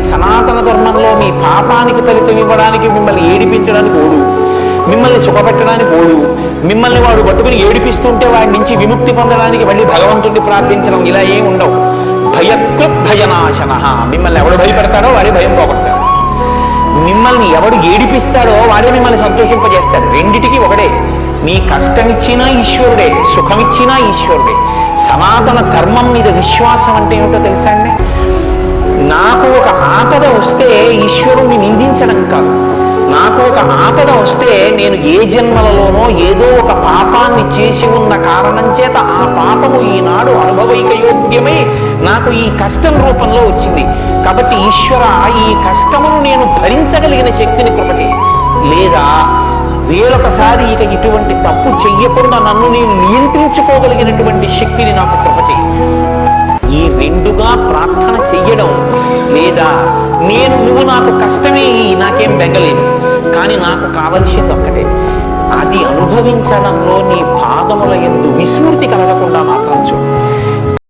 సనాతన ధర్మంలో మీ పాపానికి ఫలితం ఇవ్వడానికి, మిమ్మల్ని ఏడిపించడానికి ఓడు, మిమ్మల్ని సుఖపెట్టడానికి ఓడు, మిమ్మల్ని వాడు పట్టుకుని ఏడిపిస్తుంటే వాడి నుంచి విముక్తి పొందడానికి మళ్ళీ భగవంతుడిని ప్రార్థించడం, ఇలా ఏం ఉండవు. భయకృత్ భయనాశన, మిమ్మల్ని ఎవడు భయపెడతాడో వాడే భయం పోగొడతాడు, మిమ్మల్ని ఎవడు ఏడిపిస్తాడో వాడే మిమ్మల్ని సంతోషింపజేస్తాడు. రెండిటికి ఒకటే. నీ కష్టమిచ్చినా ఈశ్వరుడే, సుఖమిచ్చినా ఈశ్వరుడే. సనాతన ధర్మం మీద విశ్వాసం అంటే ఏమిటో తెలుసా అండి? నాకు ఒక ఆపద వస్తే ఈశ్వరుణ్ణి నిందించడం కాదు. నాకు ఒక ఆపద వస్తే నేను ఏ జన్మలలోనో ఏదో ఒక పాపాన్ని చేసి ఉన్న కారణం చేత ఆ పాపము ఈనాడు అనుభవైక యోగ్యమై నాకు ఈ కష్టం రూపంలో వచ్చింది. కాబట్టి ఈశ్వర, ఈ కష్టమును నేను భరించగలిగిన శక్తిని కృప చేయి, లేదా వేరొకసారి ఇక ఇటువంటి తప్పు చెయ్యకుండా నన్ను నేను నియంత్రించుకోగలిగినటువంటి శక్తిని నాకు కృప చేయి. ఈ రెండుగా ప్రార్థన చెయ్యడం, లేదా నువ్వు నాకు కష్టమే నాకేం బెంగలేదు, కానీ నాకు కావలసింది ఒక్కటే, అది అనుభవించడంలో నీ పాదముల యందు విస్మృతి కలగకుండా మాత్రం చూడు.